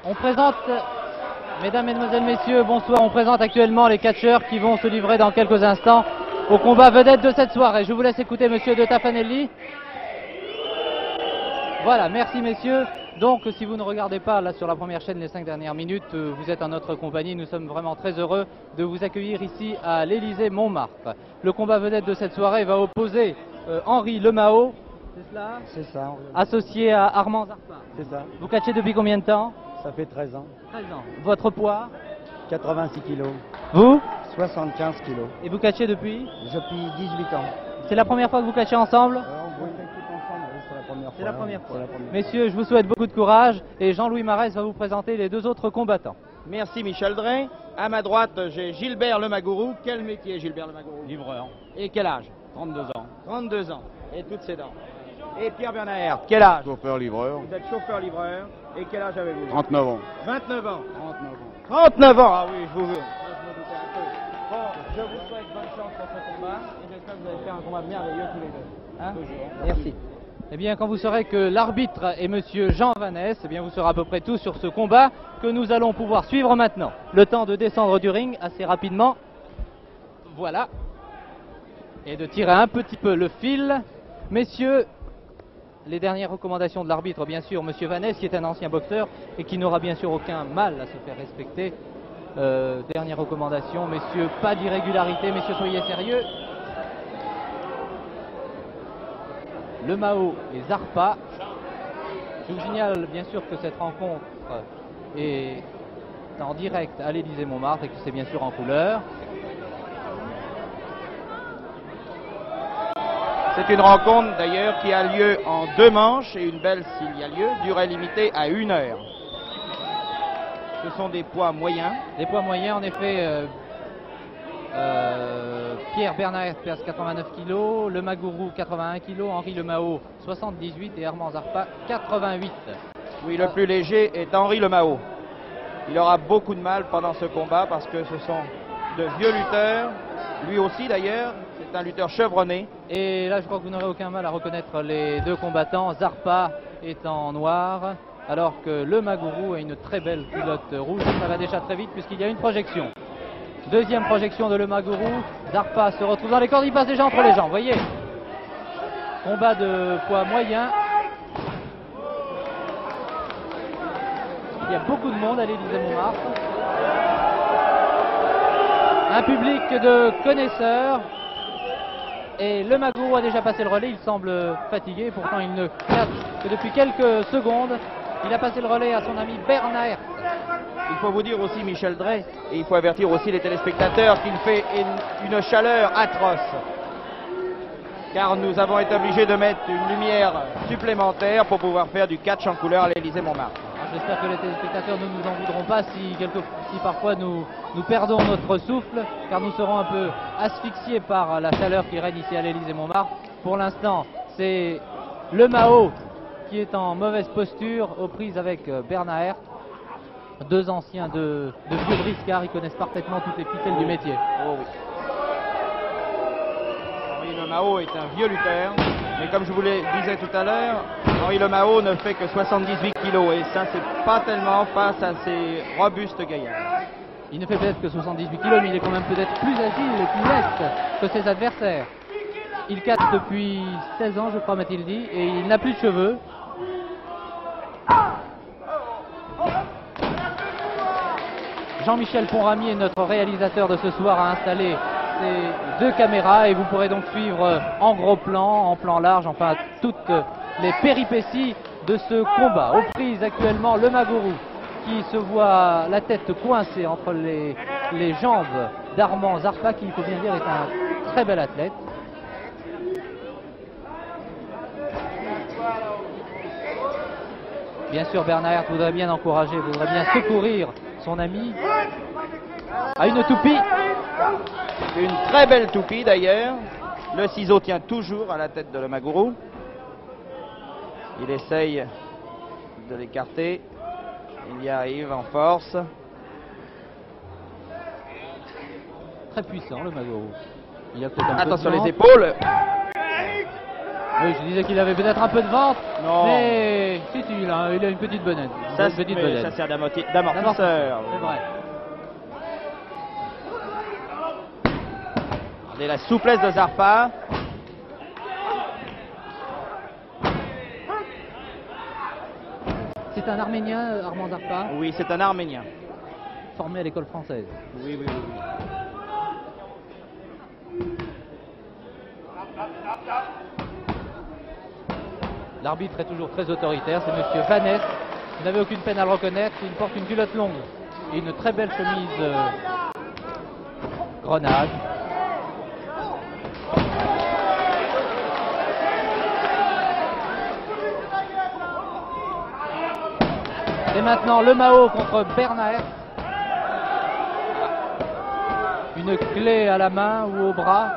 On présente, mesdames, mesdemoiselles, messieurs, bonsoir. On présente actuellement les catcheurs qui vont se livrer dans quelques instants au combat vedette de cette soirée. Je vous laisse écouter monsieur De Tafanelli. Voilà, merci messieurs. Donc si vous ne regardez pas là sur la première chaîne les 5 dernières minutes, vous êtes en notre compagnie. Nous sommes vraiment très heureux de vous accueillir ici à l'Élysée-Montmartre. Le combat vedette de cette soirée va opposer Henri Lemao, c'est cela? C'est ça. Associé à Armand Zarpa. C'est ça. Vous catchez depuis combien de temps? Ça fait 13 ans. 13 ans. Votre poids? 86 kilos. Vous? 75 kilos. Et vous catchez depuis? Depuis 18 ans. C'est la première fois que vous catchez ensemble? On voit quelques ensemble, oui, c'est la première fois. C'est la première fois. La première. Messieurs, je vous souhaite beaucoup de courage et Jean-Louis Marès va vous présenter les deux autres combattants. Merci Michel Drey. À ma droite, j'ai Gilbert Lemagourou. Quel métier Gilbert Lemagourou? Livreur, Et quel âge? 32 ans. 32 ans. Et toutes ses dents. Et Pierre Bernard, quel âge? Chauffeur-livreur, Vous êtes chauffeur-livreur. Et quel âge avez-vous? 39 ans. 29 ans. 39 ans. 39 ans. Ah oui, je vous veux. Moi, je me doutais un peu. Bon, je vous souhaite bonne chance pour ce combat. Et j'espère que vous allez faire un combat merveilleux tous les deux. Hein? Merci. Eh bien, quand vous saurez que l'arbitre est monsieur Jean Vanès, eh bien, vous serez à peu près tous sur ce combat que nous allons pouvoir suivre maintenant. Le temps de descendre du ring assez rapidement. Voilà. Et de tirer un petit peu le fil. Messieurs, les dernières recommandations de l'arbitre, bien sûr, monsieur Vanès, qui est un ancien boxeur et qui n'aura bien sûr aucun mal à se faire respecter. Dernière recommandation, messieurs, pas d'irrégularité, messieurs, soyez sérieux. Lemao et Zarpa. Je vous signale bien sûr que cette rencontre est en direct à l'Élysée-Montmartre et que c'est bien sûr en couleur. C'est une rencontre d'ailleurs qui a lieu en 2 manches et une belle s'il y a lieu, durée limitée à 1 heure. Ce sont des poids moyens. Des poids moyens, en effet, Pierre Bernard pèse 89 kg, Lemagourou 81 kg, Henri Lemao 78 et Armand Zarpa 88. Oui, le plus léger est Henri Lemao. Il aura beaucoup de mal pendant ce combat parce que ce sont de vieux lutteurs. Lui aussi d'ailleurs, c'est un lutteur chevronné. Et là, je crois que vous n'aurez aucun mal à reconnaître les deux combattants. Zarpa est en noir, alors que Lemagourou a une très belle culotte rouge. Ça va déjà très vite puisqu'il y a une projection. Deuxième projection de Lemagourou. Zarpa se retrouve dans les cordes, il passe déjà entre les jambes, voyez. Combat de poids moyen. Il y a beaucoup de monde à l'Élysée-Montmartre. Un public de connaisseurs. Et Lemagourou a déjà passé le relais, il semble fatigué, pourtant il ne catch que depuis quelques secondes. Il a passé le relais à son ami Bernard. Il faut vous dire aussi, Michel Drey, et il faut avertir aussi les téléspectateurs qu'il fait une chaleur atroce. Car nous avons été obligés de mettre une lumière supplémentaire pour pouvoir faire du catch en couleur à l'Élysée-Montmartre. J'espère que les téléspectateurs ne nous en voudront pas si parfois nous perdons notre souffle, car nous serons un peu asphyxiés par la chaleur qui règne ici à l'Élysée-Montmartre. Pour l'instant, c'est Lemao qui est en mauvaise posture, aux prises avec Bernard. Deux anciens de vieux briscards, ils connaissent parfaitement toutes les ficelles du métier. Oh oui. Henri Lemao est un vieux lutteur, mais comme je vous le disais tout à l'heure, Henri Lemao ne fait que 78 kilos et ça c'est pas tellement face à ces robustes gaillards. Il ne fait peut-être que 78 kilos, mais il est quand même peut-être plus agile et plus leste que ses adversaires. Il catch depuis 16 ans, je crois, m'a-t-il dit, et il n'a plus de cheveux. Jean-Michel Ponramy est notre réalisateur de ce soir, a installé ces deux caméras et vous pourrez donc suivre en gros plan, en plan large, enfin toutes les péripéties de ce combat. Aux prises actuellement Lemagourou qui se voit la tête coincée entre les jambes d'Armand Zarpa qui, il faut bien dire, est un très bel athlète. Bien sûr, Bernard voudrait bien encourager, voudrait bien secourir son ami à une toupie. Une très belle toupie d'ailleurs. Le ciseau tient toujours à la tête de Lemagourou. Il essaye de l'écarter. Il y arrive en force. Très puissant Lemagourou. Il a peut-être un peu attention de les vent. épaules. Oui, je disais qu'il avait peut-être un peu de ventre, Non. mais si, il a une petite bedaine. Ça, Une petite mais bedaine. ça sert d'amortisseur. C'est vrai. Regardez la souplesse de Zarpa. C'est un Arménien, Armand Zarpa, Oui, c'est un Arménien. formé à l'école française. Oui, oui, oui. oui. L'arbitre est toujours très autoritaire, c'est monsieur Vanès. Vous n'avez aucune peine à le reconnaître, il porte une culotte longue et une très belle chemise grenade. Et maintenant le Mao contre Bernard. Une clé à la main ou au bras.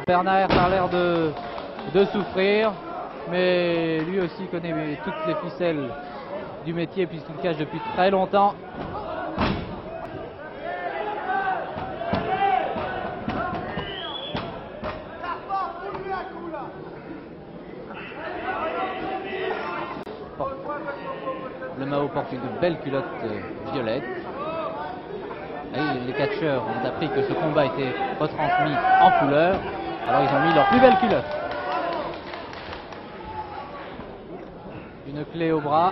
Bernard a l'air de souffrir, mais lui aussi connaît toutes les ficelles du métier puisqu'il cache depuis très longtemps. Le Mao porte une belle culotte violette. Et les catcheurs ont appris que ce combat était retransmis en couleur, alors ils ont mis leur plus belle culotte. Une clé au bras.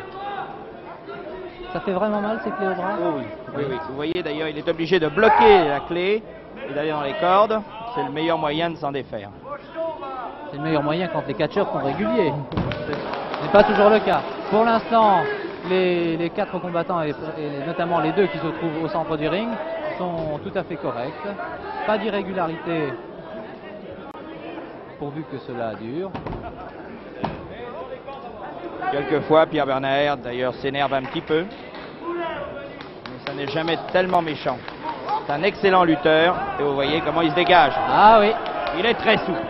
Ça fait vraiment mal ces clés au bras? Oh oui, oui, oui. Vous voyez d'ailleurs, il est obligé de bloquer la clé et d'aller dans les cordes. C'est le meilleur moyen de s'en défaire. C'est le meilleur moyen quand les catcheurs sont réguliers. Ce n'est pas toujours le cas. Pour l'instant, les 4 combattants, et notamment les 2 qui se trouvent au centre du ring, sont tout à fait corrects. Pas d'irrégularité pourvu que cela dure. Quelquefois, Pierre Bernard, d'ailleurs, s'énerve un petit peu. Mais ça n'est jamais tellement méchant. C'est un excellent lutteur. Et vous voyez comment il se dégage. Ah oui, Il est très souple.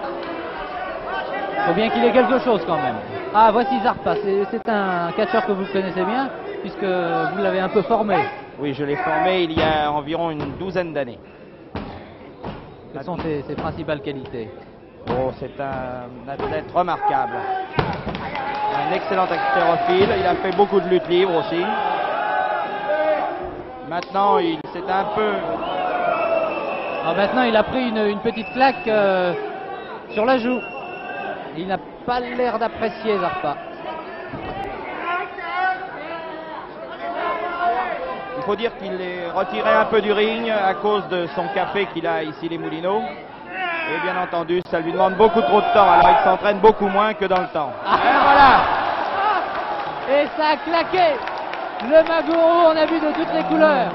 faut bien qu'il ait quelque chose quand même. Ah, voici Zarpa, c'est un catcheur que vous connaissez bien, puisque vous l'avez un peu formé. Oui, je l'ai formé il y a environ une douzaine d'années. Quelles sont ses principales qualités? Oh, c'est un athlète remarquable. Un excellent haltérophile. Il a fait beaucoup de lutte libre aussi. Maintenant, c'est un peu... Alors maintenant, il a pris une petite claque sur la joue. Il n'a pas l'air d'apprécier Zarpa. Il faut dire qu'il est retiré un peu du ring à cause de son café qu'il a ici les Moulineaux. Et bien entendu, ça lui demande beaucoup trop de temps. Alors il s'entraîne beaucoup moins que dans le temps. Et voilà. Et ça a claqué. Le Maguro, on a vu de toutes les couleurs.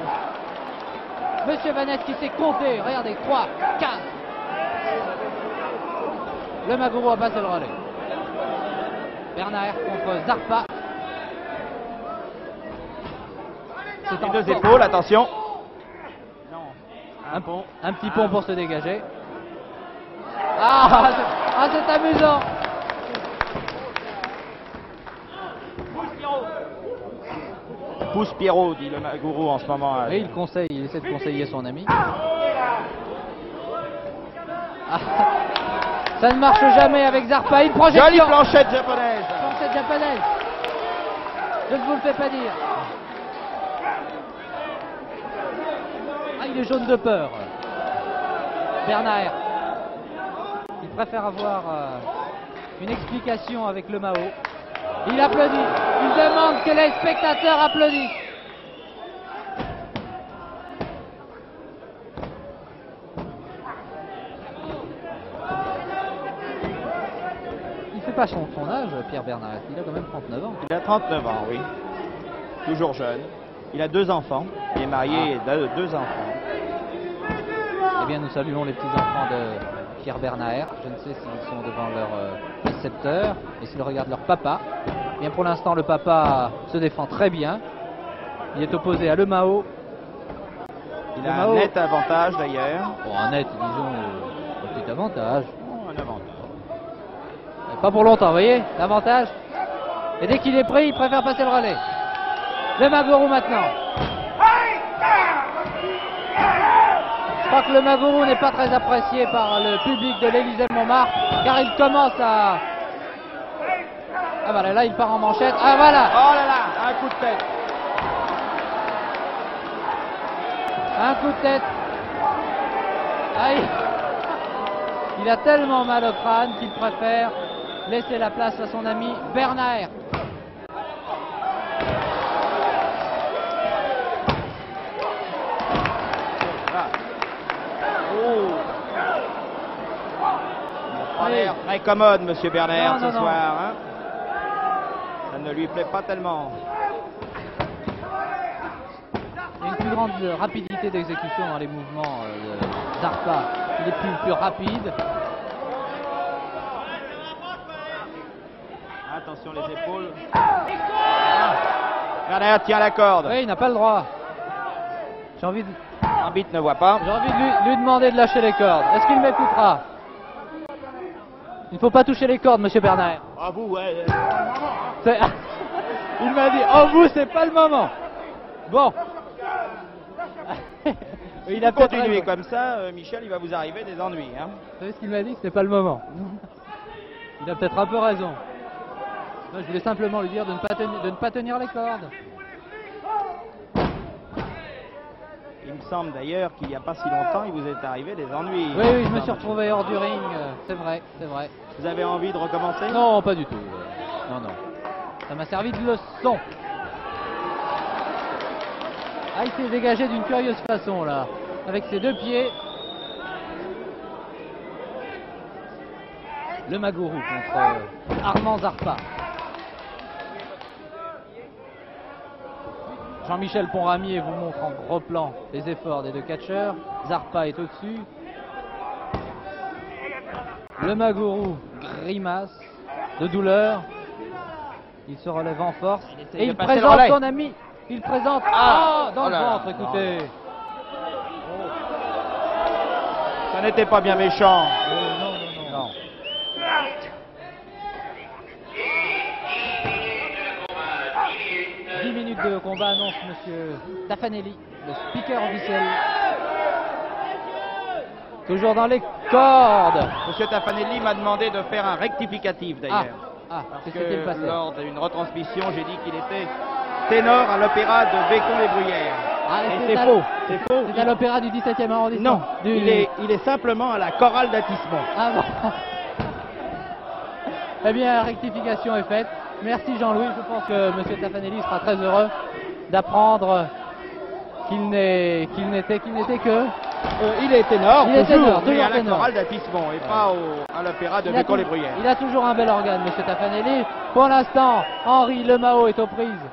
Monsieur Vanès qui s'est compté. Regardez, 3, 4. Le Maguro a passé le relais. Bernard contre Zarpa. C'est en Les deux force. épaules, attention. Un petit pont pour se dégager. Ah, c'est amusant. Pousse Pierrot, dit le Maguro en ce moment. Oui, il essaie de conseiller son ami. Ah, ça ne marche jamais avec Zarpa. Une projection. Jolie planchette japonaise. Planchette japonaise. Je ne vous le fais pas dire. Ah, il est jaune de peur. Bernard. Il préfère avoir une explication avec le Mao. Il applaudit. Il demande que les spectateurs applaudissent. Il fait pas son âge, Pierre Bernard. Il a quand même 39 ans. Il a 39 ans, oui. Toujours jeune. Il a 2 enfants. Il est marié et a 2 enfants. Eh bien, nous saluons les petits-enfants de Pierre Bernard. Je ne sais s'ils sont devant leur récepteur et s'ils regardent leur papa. Eh bien, pour l'instant, le papa se défend très bien. Il est opposé à le Mao. Il a un net avantage d'ailleurs. Bon, un net, disons, un petit avantage. Oh, un avantage. Mais pas pour longtemps, vous voyez, l'avantage. Et dès qu'il est pris, il préfère passer le relais. Le Maguro maintenant. crois que le Magourou n'est pas très apprécié par le public de l'Élysée-Montmartre, car il commence à... Ah voilà, là il part en manchette. Ah voilà. Oh là là, un coup de tête. Un coup de tête. Aïe. Il a tellement mal au crâne qu'il préfère laisser la place à son ami Bernard. Pas l'air très commode, monsieur Bernard, Non, ce non, soir. Hein. Ça ne lui plaît pas tellement. Il y a une plus grande rapidité d'exécution dans les mouvements de Zarpa. Il est plus rapide. Attention les épaules. Bernard tient la corde. Oui, il n'a pas le droit. J'ai envie de L'arbitre ne voit pas. lui demander de lâcher les cordes. Est-ce qu'il m'écoutera? Il ne faut pas toucher les cordes, monsieur Bernard. À vous, ouais. Il m'a dit, oh vous, c'est pas le moment. Bon. Il a peut-être Continuez raison. comme ça, Michel, il va vous arriver des ennuis. Hein. Vous savez ce qu'il m'a dit? Que c'était pas le moment. Il a peut-être un peu raison. Non, je voulais simplement lui dire de ne pas tenir les cordes. Il me semble d'ailleurs qu'il n'y a pas si longtemps, il vous est arrivé des ennuis. Oui, oui, je me suis retrouvé hors du ring. C'est vrai, c'est vrai. Vous avez envie de recommencer? Non, pas du tout. Non, non. Ça m'a servi de leçon. Ah, il s'est dégagé d'une curieuse façon, là. Avec ses deux pieds. Le Magourou contre Armand Zarpa. Jean-Michel Ponramier vous montre en gros plan les efforts des deux catcheurs. Zarpa est au-dessus. Le Magourou grimace de douleur. Il se relève en force. Et il présente son ami. Il présente dans le ventre, écoutez. Ça n'était pas bien méchant. Non. 10 minutes de combat annonce monsieur Taffanelli, le speaker officiel. Toujours dans les cordes. Monsieur Taffanelli m'a demandé de faire un rectificatif d'ailleurs. Qu'est-ce Parce qui s'est que passé? lors d'une retransmission, j'ai dit qu'il était ténor à l'opéra de Bécon-les-Bruyères. Et c'est faux. C'est faux. C'est à l'opéra du 17e arrondissement. Non, il est simplement à la chorale d'Atismont. Ah bon. Eh bien, la rectification est faite. Merci Jean-Louis. Je pense que monsieur Taffanelli sera très heureux d'apprendre qu'il n'était que... il est ténor, Il est ténor, mais toujours à la ténor. chorale d'Atismont et pas à l'opéra de Bécon-les-Bruyères. Il a toujours un bel organe, monsieur Taffanelli. Pour l'instant, Henri Lemao est aux prises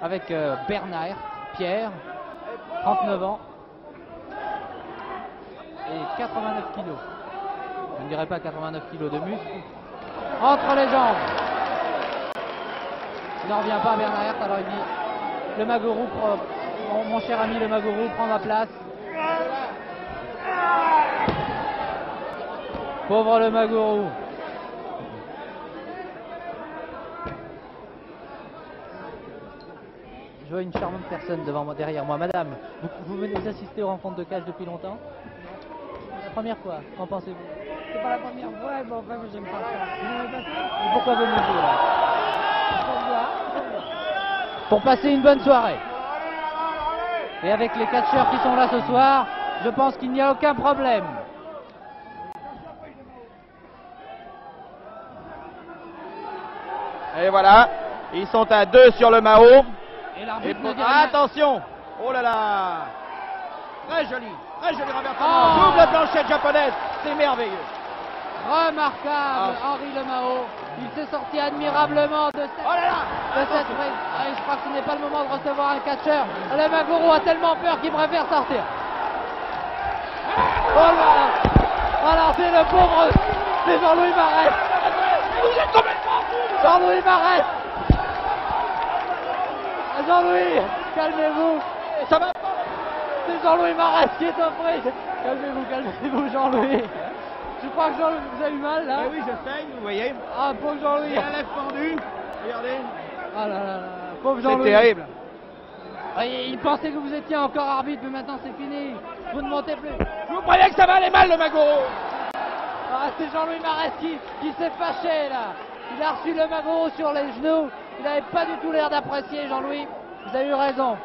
avec Bernard Pierre, 39 ans et 89 kilos. Je ne dirais pas 89 kilos de muscle. Entre les jambes. Il n'en revient pas Bernard, alors il dit le Magourou, mon cher ami le Magourou, prend ma place. Pauvre le Magourou. Je vois une charmante personne derrière moi. Madame, vous venez d'assister aux rencontres de cage depuis longtemps? La première fois, qu'en pensez-vous? C'est pas la première fois, mais enfin, moi j'aime pas ça. Et pourquoi venez-vous là? Pour passer une bonne soirée. Et avec les catcheurs qui sont là ce soir, je pense qu'il n'y a aucun problème. Et voilà, ils sont à 2 sur le Mao. Et l'arbitre ne dit rien. Attention! Oh là là! Très joli renversement. Double planchette japonaise, c'est merveilleux. Remarquable, Henri Lemao. Il s'est sorti admirablement de cette, Oh là là! de cette prise. Je crois que ce n'est pas le moment de recevoir un catcheur. Le Magourou a tellement peur qu'il préfère sortir. Oh là là! Alors c'est le pauvre, c'est Jean-Louis Marès. Vous êtes complètement fou! Jean-Louis Marès. Jean-Louis, calmez-vous. Ça va? C'est Jean-Louis Marès qui est aux prises. Calmez-vous Jean-Louis. Je crois que Jean-Louis vous a eu mal là. Oui, je saigne, vous voyez. Ah, pauvre Jean-Louis. Il a la lèvre pendue. Regardez. Ah là là là, pauvre C'est Jean-Louis. terrible. Il pensait que vous étiez encore arbitre, mais maintenant c'est fini. Vous ne montez plus. Vous croyez que ça va aller mal, le Magoro? Ah, c'est Jean-Louis Marès qui s'est fâché là. Il a reçu le Magoro sur les genoux. Il n'avait pas du tout l'air d'apprécier, Jean-Louis. Vous avez eu raison.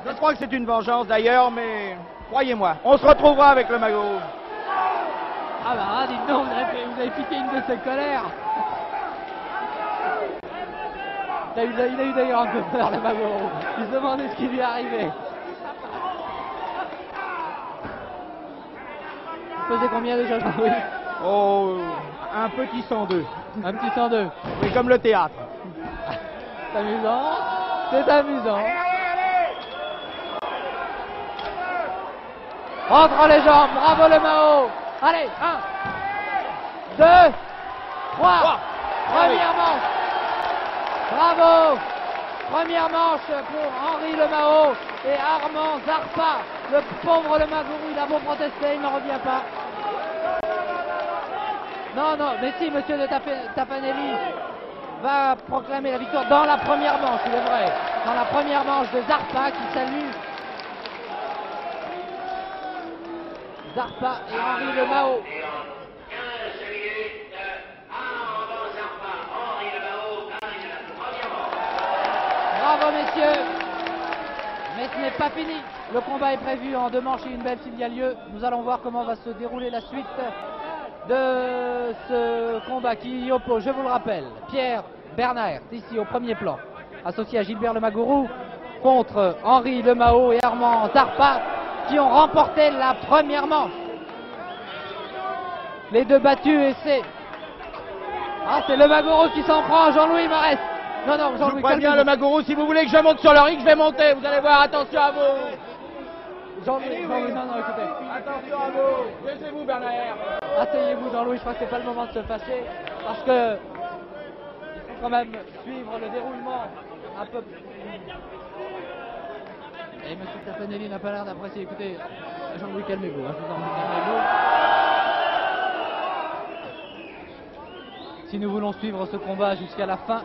Je crois que c'est une vengeance d'ailleurs, mais croyez-moi, on se retrouvera avec le Magoro. Ah bah, dites donc, vous avez piqué une de ses colères. Il a eu d'ailleurs un peu peur, le Magoro. Il se demandait ce qui lui arrivait. Vous pesez combien déjà, Jean-Louis? Oh, un petit 102. Un petit 102. Oui, comme le théâtre. C'est amusant. C'est amusant. Entre les jambes, bravo le Mao. Allez, 1, 2, 3. Première manche. Bravo. Première manche pour Henri Le Mao et Armand Zarpa. Le pauvre Le Magoro, il a beau protester, il n'en revient pas. Non, non, mais si, monsieur de Tafanelli va proclamer la victoire dans la première manche, il est vrai. Dans la première manche de Zarpa qui salue Zarpa et Henri Le Mao. Bravo messieurs. Mais ce n'est pas fini. Le combat est prévu en 2 manches et une belle s'il y a lieu. Nous allons voir comment va se dérouler la suite de ce combat qui oppose, je vous le rappelle, Pierre Bernard, ici au premier plan, associé à Gilbert Le Magoro, contre Henri Le Mao et Armand Zarpa, qui ont remporté la première manche. Les deux battus et c'est... Ah, c'est Le Magoro qui s'en prend, Jean-Louis Marès. Non, non, Jean-Louis, bien le Magoro, si vous voulez que je monte sur le ring, je vais monter, vous allez voir, attention à vous. Jean-Louis, non, non, écoutez. Attention à vous. Laissez-vous, Bernard. Asseyez-vous, Jean-Louis, je crois que c'est pas le moment de se fâcher, parce que il faut quand même suivre le déroulement un peu. Et M. Tafanelli n'a pas l'air d'apprécier. Écoutez, Jean-Louis, calmez-vous, hein, je vous en prie, calmez-vous. Si nous voulons suivre ce combat jusqu'à la fin,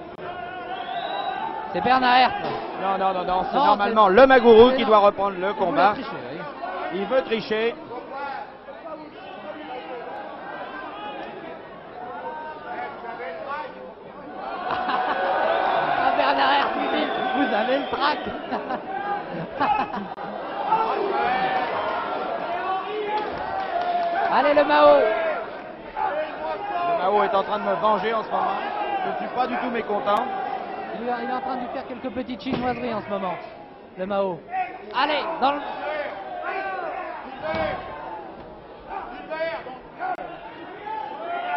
c'est Bernard Herth. Non, non, non, non, c'est normalement Le Magoro qui doit reprendre le combat. Tricher, oui. Il veut tricher. Ah, Bernard Herth, vous avez le trac. Allez, Le Mao. Le Mao est en train de me venger en ce moment. Je ne suis pas du tout mécontent. Il est en train de lui faire quelques petites chinoiseries en ce moment, Le Mao. Allez, dans le...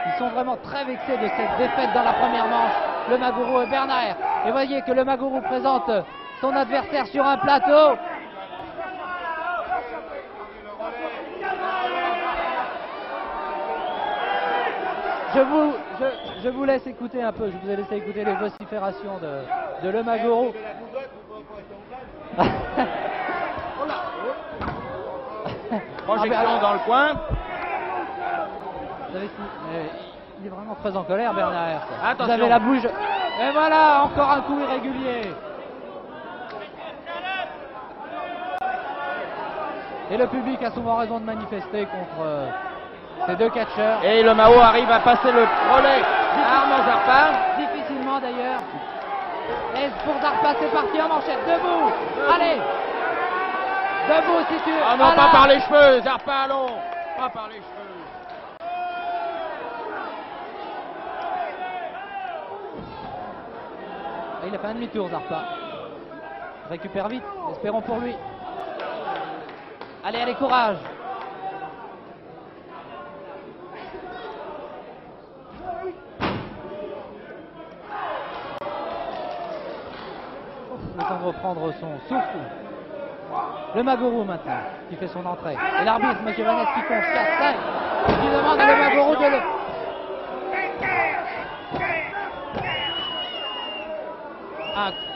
Ils sont vraiment très vexés de cette défaite dans la première manche, Le Magoro et Bernard Herth. Et voyez que Le Magoro présente son adversaire sur un plateau. Je vous laisse écouter un peu, je vous ai laissé écouter les vociférations de Le Magoro. Projection dans le coin. Vous avez il est vraiment très en colère, Bernard Herth. Attention. Vous avez la bouche. Et voilà, encore un coup irrégulier. Et le public a souvent raison de manifester contre ces deux catcheurs. Et Le Mao arrive à passer le relais à Armand Zarpa. Difficilement d'ailleurs. Et pour Zarpa, c'est parti en manchette. Debout. Allez. Debout si tu... Ah non, voilà. pas par les cheveux, Zarpa, allons. Pas par les cheveux. Et il a fait un demi-tour, Zarpa. Récupère vite, espérons pour lui. Allez, allez, courage. Le temps de reprendre son souffle. Le Magoro maintenant, qui fait son entrée. Et l'arbitre, M. Vanès, qui compte 4-5, qui demande à Le Magoro de le...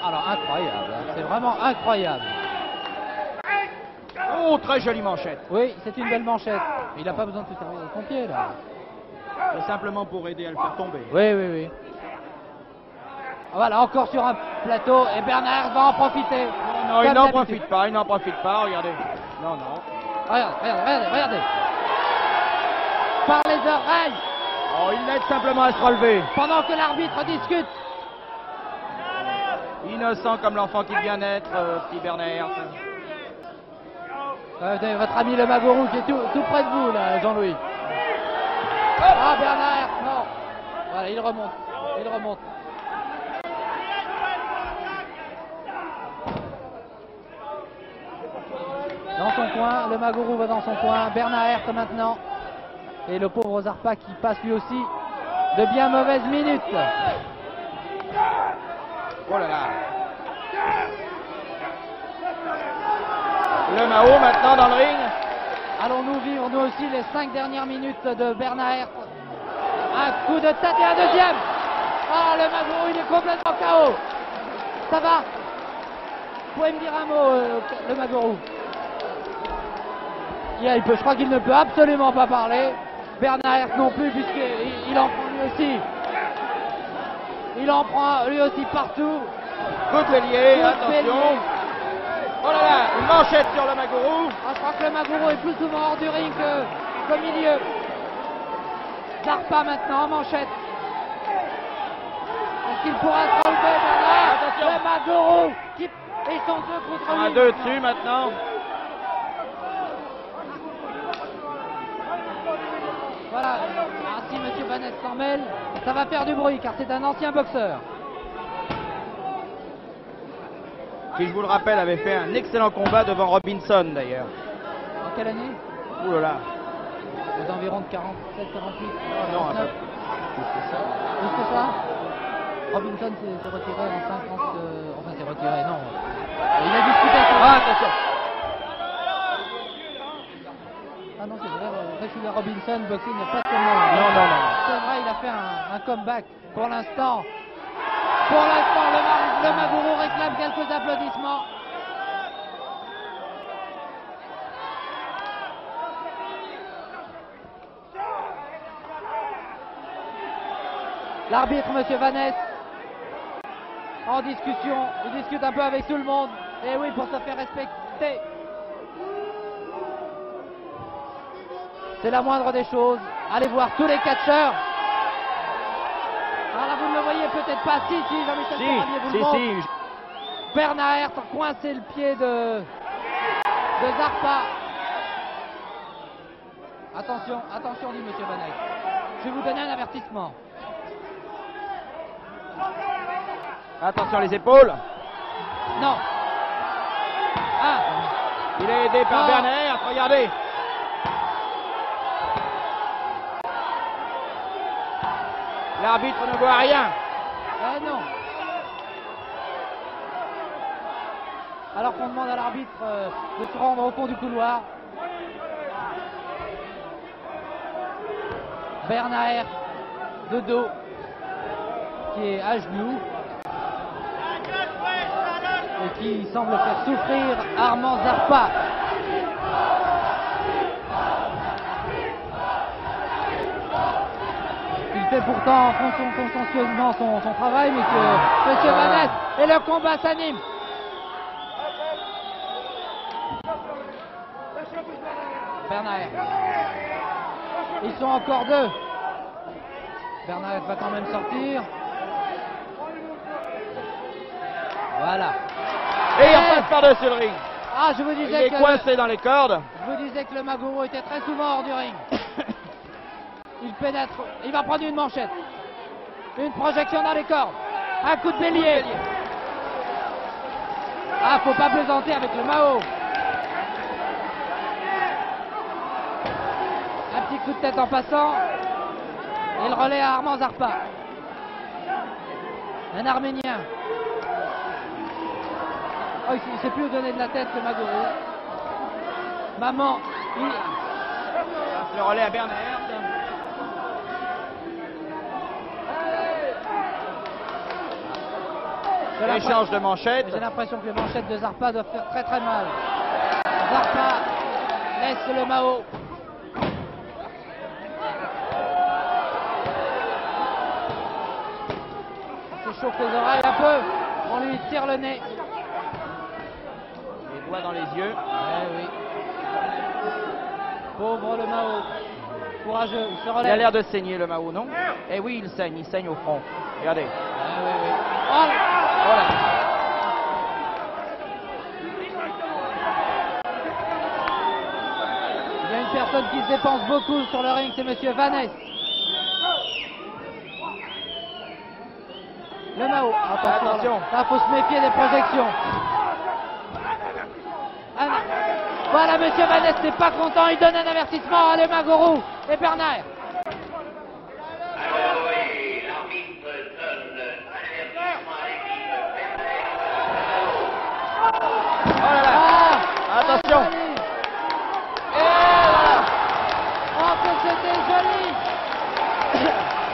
Alors, incroyable, hein. C'est vraiment incroyable. Oh, très jolie manchette. Oui, c'est une belle manchette. Il n'a pas besoin de se servir de son pied, là. C'est simplement pour aider à le faire tomber. Oui, oui, oui. Voilà, encore sur un plateau et Bernard va en profiter. Non, il Comme n'en d'habitude. profite pas, il n'en profite pas, regardez. Non, non. Regardez. Par les oreilles, Oh, il l'aide simplement à se relever. pendant que l'arbitre discute. Innocent comme l'enfant qui vient naître, petit Bernard. Votre ami le Magourou qui est tout près de vous, là, Jean-Louis. Ah, Bernard, non. Voilà, il remonte. Dans son coin, le Magourou va dans son coin. Bernard maintenant. Et le pauvre Zarpa qui passe lui aussi de bien mauvaises minutes. Oh là là. Le Mao maintenant dans le ring. Allons-nous vivre nous aussi les 5 dernières minutes de Bernard. Un coup de tête et un deuxième. Ah, le Magourou, il est complètement KO. Ça va? Vous pouvez me dire un mot, le Magourou? Je crois qu'il ne peut absolument pas parler. Bernard non plus, puisqu'il en prend lui aussi. Il en prend lui aussi partout. Coup de bélier, Coup de attention. bélier. Oh là là, une manchette sur le Magourou. Ah, je crois que le Magourou est plus souvent hors du ring qu'au milieu. Zarpa maintenant en manchette. Est-ce qu'il pourra se relever, Bernard? Attention. Le Magourou qui... Ils sont deux contre On a lui. deux maintenant. dessus maintenant. Voilà, si M. Vanès s'en mêle, ça va faire du bruit car c'est un ancien boxeur. Qui, je vous le rappelle, avait fait un excellent combat devant Robinson d'ailleurs. En quelle année? Ouh là là. Aux environs de 47, 48. Non, 49. plus que ça. Plus que ça? Robinson s'est retiré en 50. Enfin, s'est retiré, non. Il a discuté avec Ah, attention. Ah non, c'est vrai, Rachida Robinson, boxing n'est pas tellement. Non. C'est vrai, il a fait un comeback. Pour l'instant, le Magourou réclame quelques applaudissements. L'arbitre, M. Vanès, en discussion, il discute un peu avec tout le monde. Et oui, pour se faire respecter. C'est la moindre des choses. Allez voir tous les catcheurs. Alors là, vous ne le voyez peut-être pas. Si, Jean-Michel Corralier vous le montre. Bernard a coincé le pied de Zarpa. Attention, dit M. Vanès. Je vais vous donner un avertissement. Attention les épaules. Non. Ah, Il est aidé par Non. Bernard, regardez. L'arbitre ne voit rien. non. Alors qu'on demande à l'arbitre de se rendre au fond du couloir. Bernard de dos qui est à genoux et qui semble faire souffrir Armand Zarpa. Il fait pourtant consciencieusement son travail, mais que M. Vanès et le combat s'anime. Bernard. Ils sont encore deux. Bernard va quand même sortir. Voilà. Et il repasse par-dessus le ring. Ah, je vous Il disais est coincé dans les cordes. Je vous disais que le Magourou était très souvent hors du ring. Il pénètre, il va prendre une manchette. Une projection dans les cordes. Un coup de bélier. Ah, faut pas plaisanter avec le Mao. Un petit coup de tête en passant. Et le relais à Armand Zarpa. Un Arménien. Oh, il ne sait plus où donner de la tête, le Magourou. Maman, Le relais à Bernard. Échange de manchettes. J'ai l'impression que les manchettes de Zarpa doivent faire très très mal. Zarpa laisse le Mao. C'est chauffe les oreilles un peu. On lui tire le nez. Les doigts dans les yeux. Eh oui. Pauvre le Mao. Courageux, il se Il a relève. l'air de saigner le Mao, non? Eh oui, il saigne au front. Regardez. Ah oui, oui. Oh, Voilà. il y a une personne qui se dépense beaucoup sur le ring, c'est Monsieur Vanès. Le Mao, Attention. là, faut se méfier des projections. Ah, voilà, Monsieur Vanès n'est pas content, il donne un avertissement à Le Magorou et Bernard. Alors oui, l'arbitre donne un avertissement à l'équipe Oh là là. Ah, Attention. ah, joli. Et voilà. Oh, que c'était joli.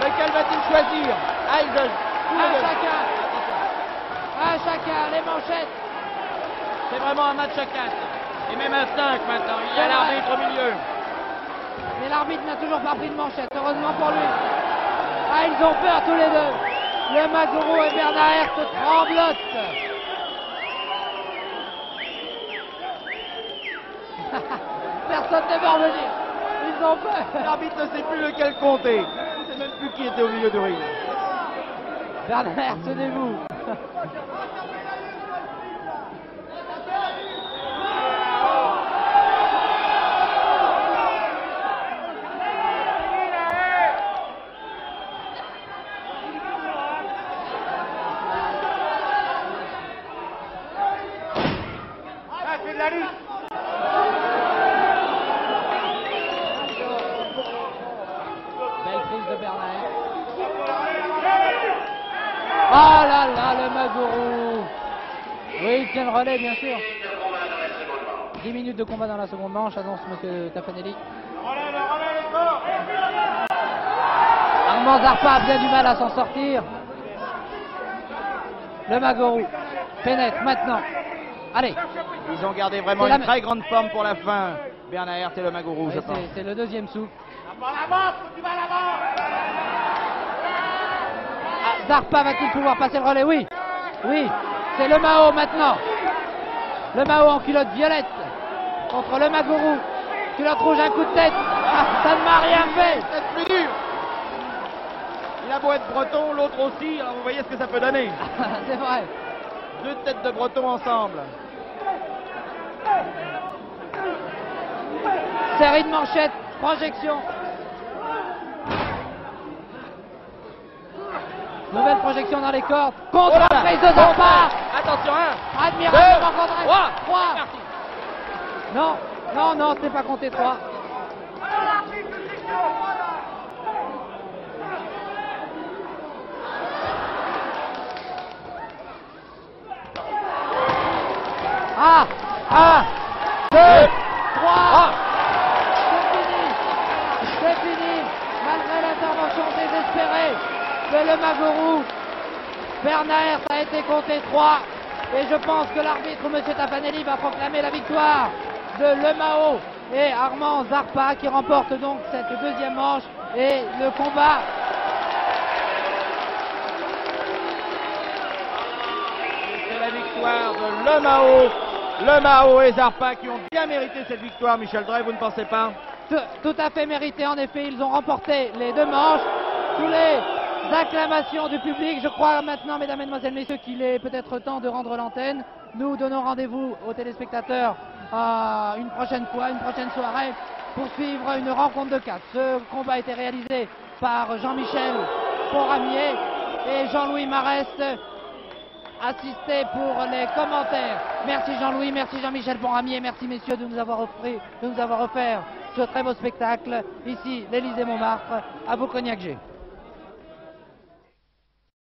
Lequel va-t-il choisir? Eisen. À chacun, les manchettes. C'est vraiment un match à 4. Et même à 5 maintenant. Il y a l'arbitre au milieu. Mais l'arbitre n'a toujours pas pris de manchette, heureusement pour lui. Ah, ils ont peur tous les deux. Le Magorou et Bernard Hertz tremblotent. Personne ne va revenir. Ils ont peur. L'arbitre ne sait plus lequel compter. Il ne sait même plus qui était au milieu du ring. Bernard Hertz, tenez-vous. Belle prise de Bernard. Oh là là, le Magorou. Oui, il tient le relais, bien sûr. 10 minutes de combat dans la seconde manche, annonce Monsieur Tafanelli. Armand Zarpa a bien du mal à s'en sortir. Le Magorou pénètre maintenant. Allez, Ils ont gardé vraiment C'est la une même. très grande forme pour la fin. Bernard Hertz et le Magorou, je ouais, pense. c'est le deuxième souffle. Ah, Zarpa va-t-il pouvoir passer le relais? Oui, oui, c'est le Mao maintenant. Le Mao en culotte violette contre le Magorou. Culotte rouge, un coup de tête. Ah, ça ne m'a rien fait. C'est plus dur. Il a beau être breton, l'autre aussi. Alors vous voyez ce que ça peut donner. C'est vrai. Deux têtes de breton ensemble. Série de manchettes, projection. Nouvelle projection dans les cordes. Contre Oh là la là. prise de Zarpa. Attention, un. Admirablement Deux. contré. Trois. 3. C'est parti. Non, non, non, c'est pas compté 3. Ah, 1, 2, 3. C'est fini. C'est fini. Malgré l'intervention désespérée de Le Magorou, Bernard Hertz a été compté 3. Et je pense que l'arbitre, M. Tafanelli, va proclamer la victoire de Le Mao et Armand Zarpa qui remporte donc cette deuxième manche et le combat. C'est la victoire de Le Mao et Zarpa qui ont bien mérité cette victoire, Michel Drey, vous ne pensez pas? Tout à fait mérité, en effet, ils ont remporté les deux manches. Tous les acclamations du public, je crois maintenant, mesdames, mesdemoiselles, messieurs, qu'il est peut-être temps de rendre l'antenne. Nous donnons rendez-vous aux téléspectateurs une prochaine fois, une prochaine soirée, pour suivre une rencontre de 4. Ce combat a été réalisé par Jean-Michel Poramier et Jean-Louis Marest, assisté pour les commentaires. Merci Jean-Louis, merci Jean-Michel Poramier, merci messieurs de nous avoir offert ce très beau spectacle. Ici, l'Élysée Montmartre, à vous Cognac G.